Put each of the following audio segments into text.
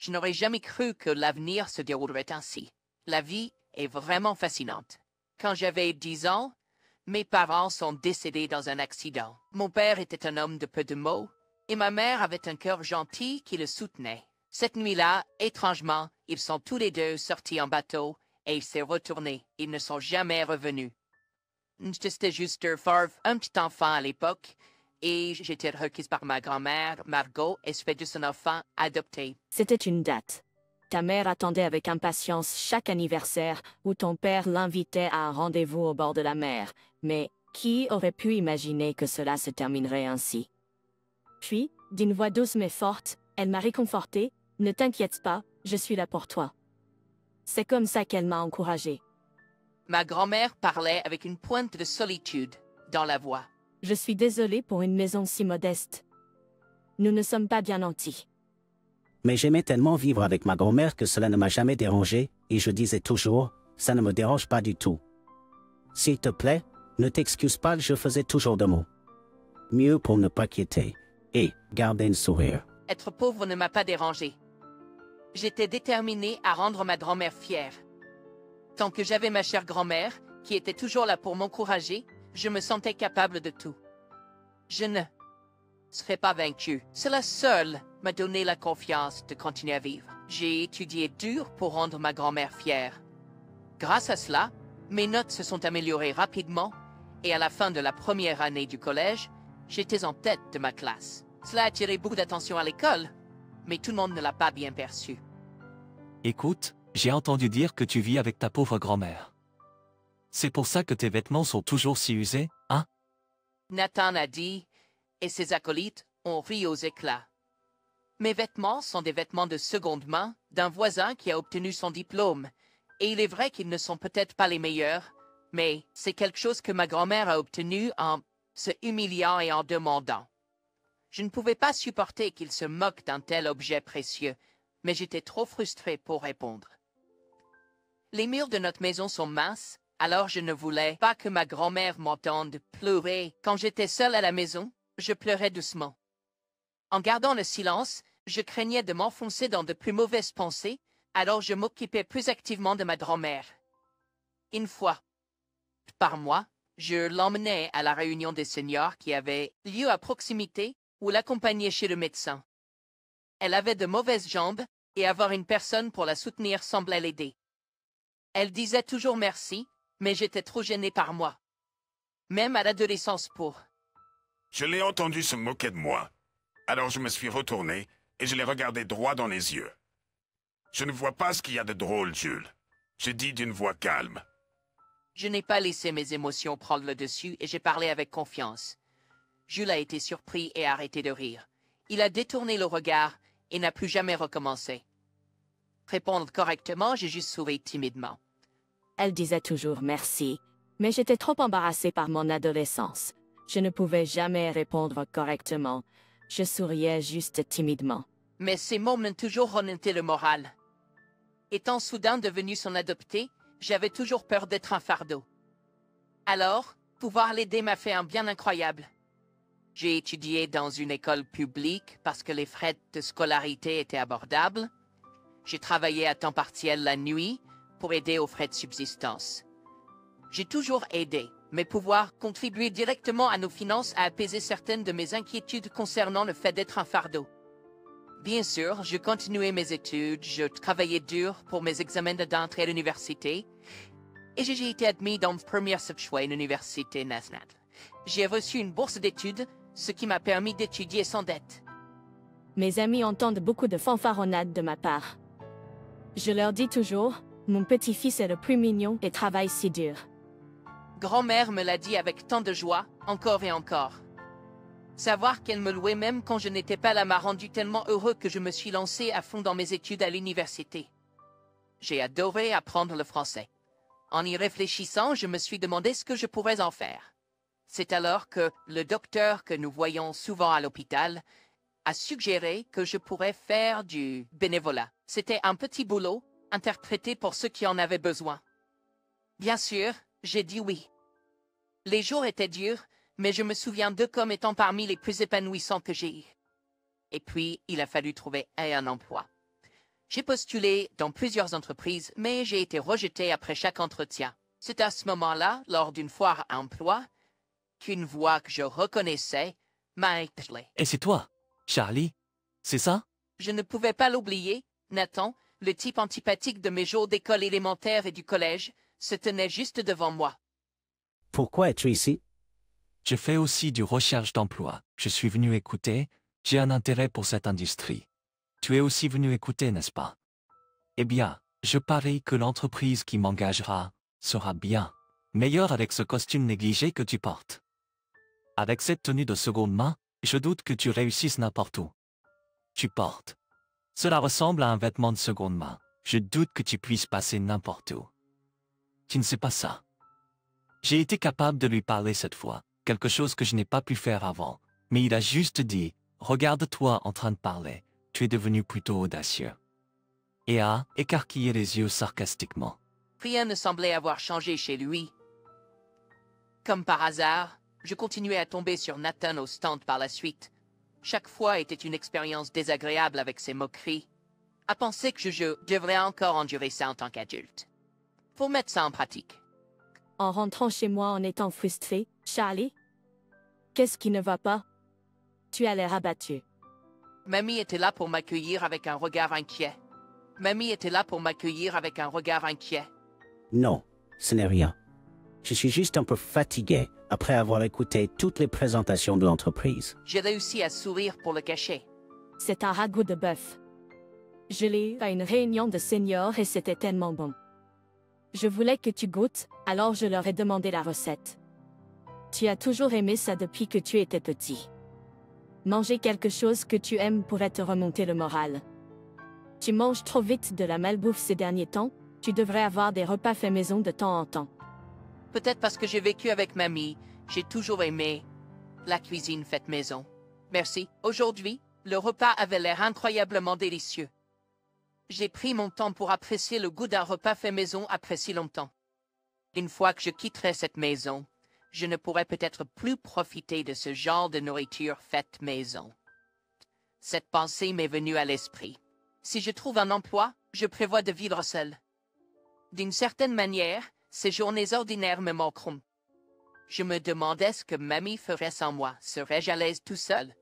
Je n'aurais jamais cru que l'avenir se déroulerait ainsi. La vie est vraiment fascinante. Quand j'avais 10 ans, mes parents sont décédés dans un accident. Mon père était un homme de peu de mots, et ma mère avait un cœur gentil qui le soutenait. Cette nuit-là, étrangement, ils sont tous les deux sortis en bateau, et il s'est retourné. Ils ne sont jamais revenus. J'étais juste un petit enfant à l'époque, et j'étais requise par ma grand-mère, Margot, espèce de son enfant adopté. C'était une date. Ta mère attendait avec impatience chaque anniversaire où ton père l'invitait à un rendez-vous au bord de la mer, mais qui aurait pu imaginer que cela se terminerait ainsi? Puis, d'une voix douce mais forte, elle m'a réconfortée. « Ne t'inquiète pas, je suis là pour toi. » C'est comme ça qu'elle m'a encouragée. Ma grand-mère parlait avec une pointe de solitude dans la voix. Je suis désolée pour une maison si modeste. Nous ne sommes pas bien nantis. Mais j'aimais tellement vivre avec ma grand-mère que cela ne m'a jamais dérangé, et je disais toujours, ça ne me dérange pas du tout. S'il te plaît, ne t'excuse pas, je faisais toujours de mots. Mieux pour ne pas quitter, et garder un sourire. Être pauvre ne m'a pas dérangé. J'étais déterminée à rendre ma grand-mère fière. Tant que j'avais ma chère grand-mère, qui était toujours là pour m'encourager, je me sentais capable de tout. Je ne serais pas vaincue. Cela seul m'a donné la confiance de continuer à vivre. J'ai étudié dur pour rendre ma grand-mère fière. Grâce à cela, mes notes se sont améliorées rapidement, et à la fin de la première année du collège, j'étais en tête de ma classe. Cela a attiré beaucoup d'attention à l'école, mais tout le monde ne l'a pas bien perçu. Écoute, j'ai entendu dire que tu vis avec ta pauvre grand-mère. C'est pour ça que tes vêtements sont toujours si usés, hein? Nathan a dit, et ses acolytes ont ri aux éclats. Mes vêtements sont des vêtements de seconde main d'un voisin qui a obtenu son diplôme, et il est vrai qu'ils ne sont peut-être pas les meilleurs, mais c'est quelque chose que ma grand-mère a obtenu en se humiliant et en demandant. Je ne pouvais pas supporter qu'il se moque d'un tel objet précieux, mais j'étais trop frustrée pour répondre. Les murs de notre maison sont minces, alors je ne voulais pas que ma grand-mère m'entende pleurer. Quand j'étais seule à la maison, je pleurais doucement. En gardant le silence, je craignais de m'enfoncer dans de plus mauvaises pensées, alors je m'occupais plus activement de ma grand-mère. Une fois par mois, je l'emmenais à la réunion des seniors qui avait lieu à proximité ou l'accompagnais chez le médecin. Elle avait de mauvaises jambes et avoir une personne pour la soutenir semblait l'aider. Elle disait toujours merci, mais j'étais trop gênée par moi. Même à l'adolescence Je l'ai entendu se moquer de moi. Alors je me suis retourné et je l'ai regardé droit dans les yeux. Je ne vois pas ce qu'il y a de drôle, Jules. J'ai dit d'une voix calme. Je n'ai pas laissé mes émotions prendre le dessus et j'ai parlé avec confiance. Jules a été surpris et a arrêté de rire. Il a détourné le regard et n'a plus jamais recommencé. Répondre correctement, j'ai juste souri timidement. Elle disait toujours merci, mais j'étais trop embarrassée par mon adolescence. Je ne pouvais jamais répondre correctement. Je souriais juste timidement. Mais ces mots m'ont toujours remonté le moral. Étant soudain devenu son adopté, j'avais toujours peur d'être un fardeau. Alors, pouvoir l'aider m'a fait un bien incroyable. J'ai étudié dans une école publique parce que les frais de scolarité étaient abordables. J'ai travaillé à temps partiel la nuit pour aider aux frais de subsistance. J'ai toujours aidé, mais pouvoir contribuer directement à nos finances a apaisé certaines de mes inquiétudes concernant le fait d'être un fardeau. Bien sûr, je continuais mes études, je travaillais dur pour mes examens d'entrée à l'université, et j'ai été admis dans le premier choix à l'université nationale. J'ai reçu une bourse d'études, ce qui m'a permis d'étudier sans dette. Mes amis entendent beaucoup de fanfaronnades de ma part. Je leur dis toujours, mon petit-fils est le plus mignon et travaille si dur. Grand-mère me l'a dit avec tant de joie, encore et encore. Savoir qu'elle me louait même quand je n'étais pas là m'a rendu tellement heureux que je me suis lancé à fond dans mes études à l'université. J'ai adoré apprendre le français. En y réfléchissant, je me suis demandé ce que je pourrais en faire. C'est alors que le docteur que nous voyons souvent à l'hôpital a suggéré que je pourrais faire du bénévolat. C'était un petit boulot, interprété pour ceux qui en avaient besoin. Bien sûr, j'ai dit oui. Les jours étaient durs, mais je me souviens d'eux comme étant parmi les plus épanouissants que j'ai eus. Et puis, il a fallu trouver un emploi. J'ai postulé dans plusieurs entreprises, mais j'ai été rejeté après chaque entretien. C'est à ce moment-là, lors d'une foire à emploi, qu'une voix que je reconnaissais m'a appelé. Et c'est toi, Charlie? C'est ça? Je ne pouvais pas l'oublier. Nathan, le type antipathique de mes jours d'école élémentaire et du collège, se tenait juste devant moi. Pourquoi es-tu ici? Je fais aussi du recherche d'emploi. Je suis venu écouter. J'ai un intérêt pour cette industrie. Tu es aussi venu écouter, n'est-ce pas? Eh bien, je parie que l'entreprise qui m'engagera sera bien meilleure avec ce costume négligé que tu portes. Avec cette tenue de seconde main, je doute que tu réussisses n'importe où. Tu portes. Cela ressemble à un vêtement de seconde main. Je doute que tu puisses passer n'importe où. Tu ne sais pas ça. J'ai été capable de lui parler cette fois, quelque chose que je n'ai pas pu faire avant, mais il a juste dit « Regarde-toi en train de parler, tu es devenu plutôt audacieux. » Et a écarquillé les yeux sarcastiquement. Rien ne semblait avoir changé chez lui. Comme par hasard, je continuais à tomber sur Nathan au stand par la suite. Chaque fois était une expérience désagréable avec ses moqueries. À penser que je devrais encore endurer ça en tant qu'adulte. Faut mettre ça en pratique. En rentrant chez moi en étant frustré, Charlie? Qu'est-ce qui ne va pas? Tu as l'air abattu. Mamie était là pour m'accueillir avec un regard inquiet. Mamie était là pour m'accueillir avec un regard inquiet. Non, ce n'est rien. Je suis juste un peu fatigué après avoir écouté toutes les présentations de l'entreprise. J'ai réussi à sourire pour le cacher. C'est un ragoût de bœuf. Je l'ai eu à une réunion de seniors et c'était tellement bon. Je voulais que tu goûtes, alors je leur ai demandé la recette. Tu as toujours aimé ça depuis que tu étais petit. Manger quelque chose que tu aimes pourrait te remonter le moral. Tu manges trop vite de la malbouffe ces derniers temps, tu devrais avoir des repas faits maison de temps en temps. Peut-être parce que j'ai vécu avec mamie, j'ai toujours aimé la cuisine faite maison. Merci. Aujourd'hui, le repas avait l'air incroyablement délicieux. J'ai pris mon temps pour apprécier le goût d'un repas fait maison après si longtemps. Une fois que je quitterai cette maison, je ne pourrai peut-être plus profiter de ce genre de nourriture faite maison. Cette pensée m'est venue à l'esprit. Si je trouve un emploi, je prévois de vivre seul. D'une certaine manière, ces journées ordinaires me manqueront. Je me demandais ce que mamie ferait sans moi. Serais-je à l'aise tout seul?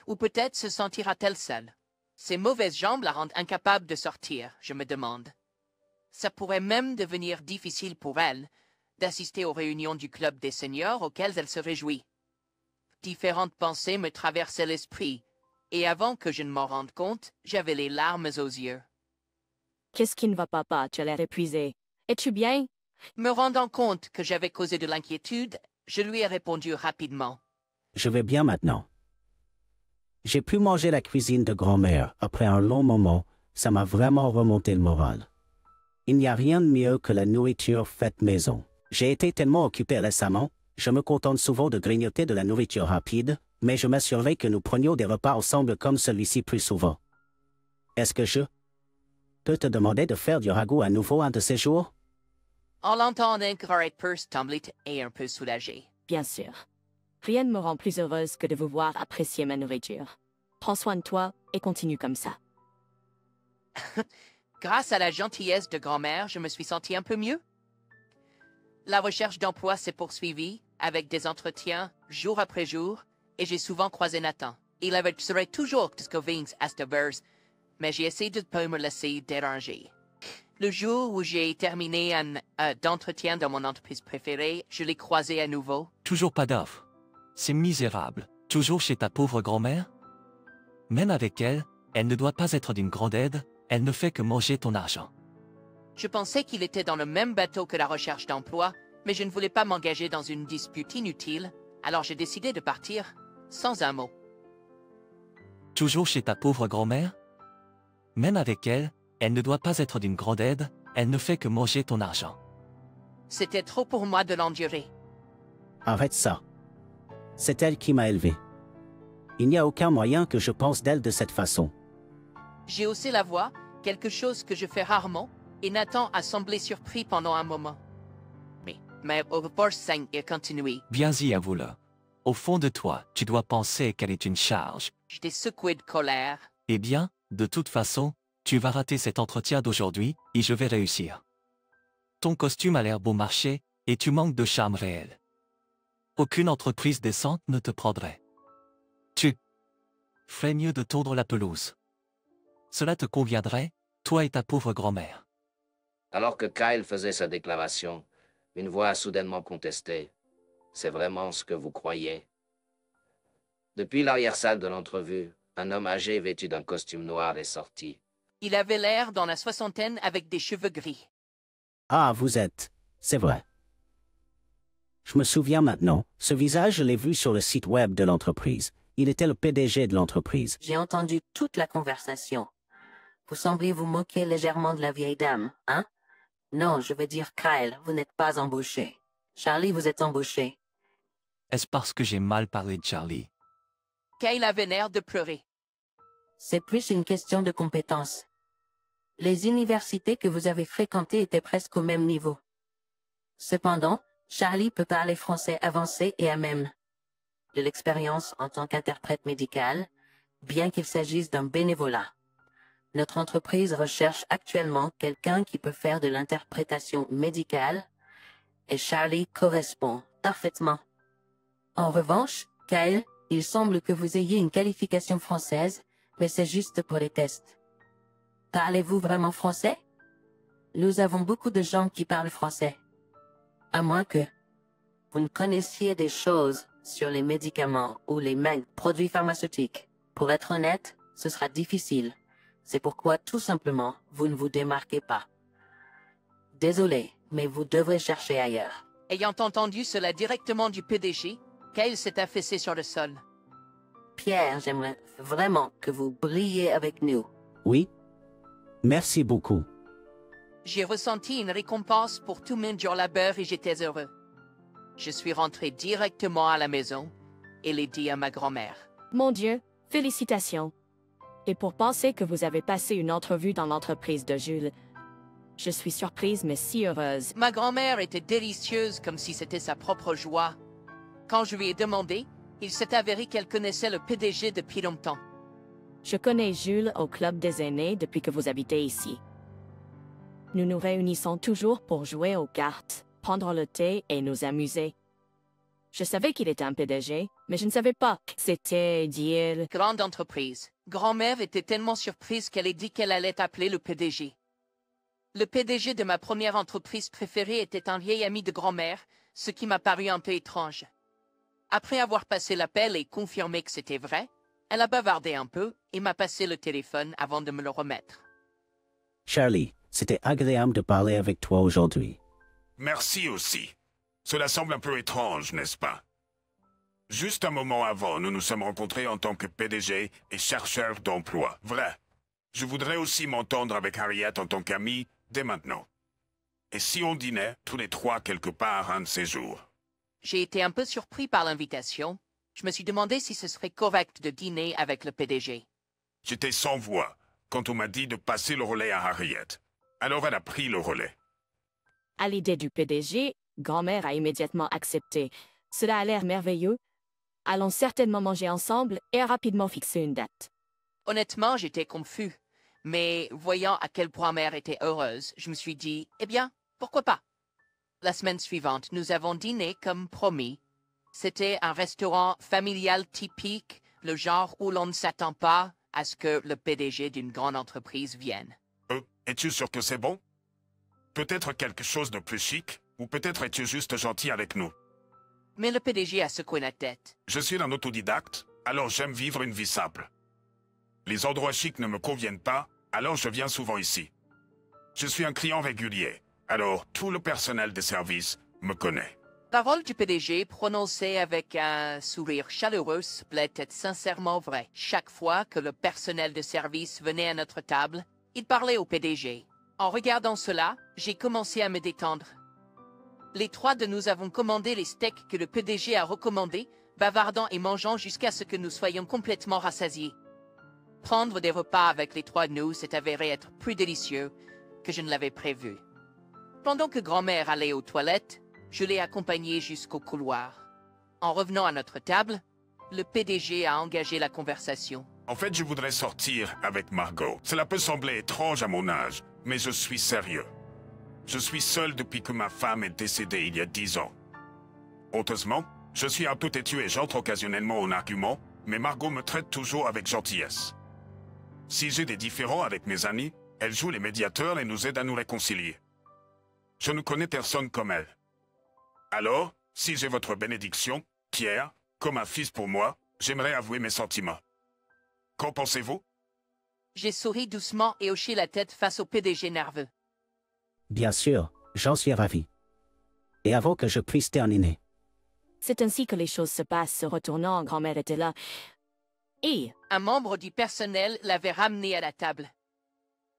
Ou peut-être se sentira-t-elle seule? Ses mauvaises jambes la rendent incapable de sortir, je me demande. Ça pourrait même devenir difficile pour elle d'assister aux réunions du club des seniors auxquelles elle se réjouit. Différentes pensées me traversaient l'esprit, et avant que je ne m'en rende compte, j'avais les larmes aux yeux. Qu'est-ce qui ne va pas, tu as l'air épuisé. Es-tu bien? Me rendant compte que j'avais causé de l'inquiétude, je lui ai répondu rapidement. Je vais bien maintenant. J'ai pu manger la cuisine de grand-mère après un long moment, ça m'a vraiment remonté le moral. Il n'y a rien de mieux que la nourriture faite maison. J'ai été tellement occupé récemment, je me contente souvent de grignoter de la nourriture rapide, mais je m'assurerai que nous prenions des repas ensemble comme celui-ci plus souvent. Est-ce que je peux te demander de faire du ragoût à nouveau un de ces jours? En l'entendant, Garrett Peirce semblait un peu soulagé. Bien sûr. Rien ne me rend plus heureuse que de vous voir apprécier ma nourriture. Prends soin de toi et continue comme ça. Grâce à la gentillesse de grand-mère, je me suis senti un peu mieux. La recherche d'emploi s'est poursuivie, avec des entretiens, jour après jour, et j'ai souvent croisé Nathan. Il serait toujours Scovings Astovers, mais j'ai essayé de ne pas me laisser déranger. Le jour où j'ai terminé un d'entretien dans mon entreprise préférée, je l'ai croisé à nouveau. Toujours pas d'offre. C'est misérable. Toujours chez ta pauvre grand-mère? Même avec elle, elle ne doit pas être d'une grande aide, elle ne fait que manger ton argent. Je pensais qu'il était dans le même bateau que la recherche d'emploi, mais je ne voulais pas m'engager dans une dispute inutile, alors j'ai décidé de partir, sans un mot. Toujours chez ta pauvre grand-mère? Même avec elle, elle ne doit pas être d'une grande aide, elle ne fait que manger ton argent. C'était trop pour moi de l'endurer. Arrête ça. C'est elle qui m'a élevé. Il n'y a aucun moyen que je pense d'elle de cette façon. J'ai haussé la voix, quelque chose que je fais rarement, et Nathan a semblé surpris pendant un moment. Mais au revoir 5 et continué. Viens-y, avoue-le. Au fond de toi, tu dois penser qu'elle est une charge. J'étais secoué de colère. Eh bien, de toute façon, Tu vas rater cet entretien d'aujourd'hui, et je vais réussir. Ton costume a l'air beau marché, et tu manques de charme réel. Aucune entreprise décente ne te prendrait. Tu ferais mieux de tondre la pelouse. Cela te conviendrait, toi et ta pauvre grand-mère. Alors que Kyle faisait sa déclaration, une voix a soudainement contesté. C'est vraiment ce que vous croyez? Depuis l'arrière-salle de l'entrevue, un homme âgé vêtu d'un costume noir est sorti. Il avait l'air dans la soixantaine avec des cheveux gris. Ah, vous êtes. C'est vrai. Je me souviens maintenant, ce visage, je l'ai vu sur le site web de l'entreprise. Il était le PDG de l'entreprise. J'ai entendu toute la conversation. Vous semblez vous moquer légèrement de la vieille dame, hein? Non, je veux dire Kyle, vous n'êtes pas embauché. Charlie, vous êtes embauché. Est-ce parce que j'ai mal parlé de Charlie? Kyle avait l'air de pleurer. C'est plus une question de compétence. Les universités que vous avez fréquentées étaient presque au même niveau. Cependant, Charlie peut parler français avancé et a même de l'expérience en tant qu'interprète médical, bien qu'il s'agisse d'un bénévolat. Notre entreprise recherche actuellement quelqu'un qui peut faire de l'interprétation médicale, et Charlie correspond parfaitement. En revanche, Kyle, il semble que vous ayez une qualification française, mais c'est juste pour les tests. Parlez-vous vraiment français? Nous avons beaucoup de gens qui parlent français. À moins que vous ne connaissiez des choses sur les médicaments ou les produits pharmaceutiques. Pour être honnête, ce sera difficile. C'est pourquoi, tout simplement, vous ne vous démarquez pas. Désolé, mais vous devrez chercher ailleurs. Ayant entendu cela directement du PDG, Kyle s'est affaissé sur le sol. Pierre, j'aimerais vraiment que vous brilliez avec nous. Oui? Merci beaucoup. J'ai ressenti une récompense pour tout mon dur labeur et j'étais heureux. Je suis rentré directement à la maison et l'ai dit à ma grand-mère. Mon Dieu, félicitations. Et pour penser que vous avez passé une entrevue dans l'entreprise de Jules, je suis surprise mais si heureuse. Ma grand-mère était délicieuse comme si c'était sa propre joie. Quand je lui ai demandé, il s'est avéré qu'elle connaissait le PDG depuis longtemps. Je connais Jules au Club des aînés depuis que vous habitez ici. Nous nous réunissons toujours pour jouer aux cartes, prendre le thé et nous amuser. Je savais qu'il était un PDG, mais je ne savais pas que c'était dire... Grande entreprise. Grand-mère était tellement surprise qu'elle a dit qu'elle allait appeler le PDG. Le PDG de ma première entreprise préférée était un vieil ami de grand-mère, ce qui m'a paru un peu étrange. Après avoir passé l'appel et confirmé que c'était vrai, elle a bavardé un peu et m'a passé le téléphone avant de me le remettre. Charlie, c'était agréable de parler avec toi aujourd'hui. Merci aussi. Cela semble un peu étrange, n'est-ce pas? Juste un moment avant, nous nous sommes rencontrés en tant que PDG et chercheur d'emploi. Vrai. Je voudrais aussi m'entendre avec Harriet en tant qu'amie dès maintenant. Et si on dînait tous les trois quelque part un de ces jours? J'ai été un peu surpris par l'invitation. Je me suis demandé si ce serait correct de dîner avec le PDG. J'étais sans voix quand on m'a dit de passer le relais à Harriet. Alors elle a pris le relais. À l'idée du PDG, grand-mère a immédiatement accepté. Cela a l'air merveilleux. Allons certainement manger ensemble et rapidement fixer une date. Honnêtement, j'étais confus. Mais voyant à quel point mère était heureuse, je me suis dit, eh bien, pourquoi pas? La semaine suivante, nous avons dîné comme promis. C'était un restaurant familial typique, le genre où l'on ne s'attend pas à ce que le PDG d'une grande entreprise vienne. Es-tu sûr que c'est bon? Peut-être quelque chose de plus chic, ou peut-être es-tu juste gentil avec nous? Mais le PDG a secoué la tête. Je suis un autodidacte, alors j'aime vivre une vie simple. Les endroits chics ne me conviennent pas, alors je viens souvent ici. Je suis un client régulier, alors tout le personnel des services me connaît. Parole du PDG prononcée avec un sourire chaleureux semblait être sincèrement vrai. Chaque fois que le personnel de service venait à notre table, il parlait au PDG. En regardant cela, j'ai commencé à me détendre. Les trois de nous avons commandé les steaks que le PDG a recommandés, bavardant et mangeant jusqu'à ce que nous soyons complètement rassasiés. Prendre des repas avec les trois de nous s'est avéré être plus délicieux que je ne l'avais prévu. Pendant que grand-mère allait aux toilettes, je l'ai accompagnée jusqu'au couloir. En revenant à notre table, le PDG a engagé la conversation. En fait, je voudrais sortir avec Margot. Cela peut sembler étrange à mon âge, mais je suis sérieux. Je suis seul depuis que ma femme est décédée il y a 10 ans. Honteusement, je suis un peu têtu et j'entre occasionnellement en argument, mais Margot me traite toujours avec gentillesse. Si j'ai des différends avec mes amis, elle joue les médiateurs et nous aide à nous réconcilier. Je ne connais personne comme elle. Alors, si j'ai votre bénédiction, Pierre, comme un fils pour moi, j'aimerais avouer mes sentiments. Qu'en pensez-vous? J'ai souri doucement et hoché la tête face au PDG nerveux. Bien sûr, j'en suis ravi. Et avant que je puisse terminer, C'est ainsi que les choses se passent. Se retournant, grand-mère était là. Et, Un membre du personnel l'avait ramené à la table.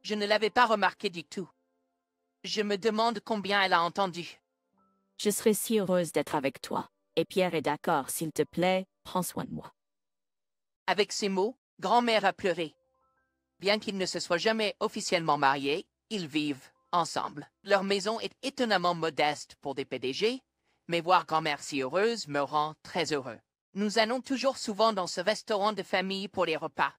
Je ne l'avais pas remarqué du tout. Je me demande combien elle a entendu. je serais si heureuse d'être avec toi. Et Pierre est d'accord, s'il te plaît, prends soin de moi. Avec ces mots, grand-mère a pleuré. Bien qu'ils ne se soient jamais officiellement mariés, ils vivent ensemble. Leur maison est étonnamment modeste pour des PDG, mais voir grand-mère si heureuse me rend très heureux. Nous allons toujours souvent dans ce restaurant de famille pour les repas.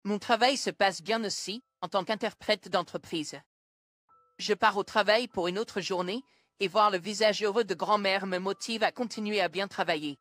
Mon travail se passe bien aussi en tant qu'interprète d'entreprise. Je pars au travail pour une autre journée et voir le visage heureux de grand-mère me motive à continuer à bien travailler.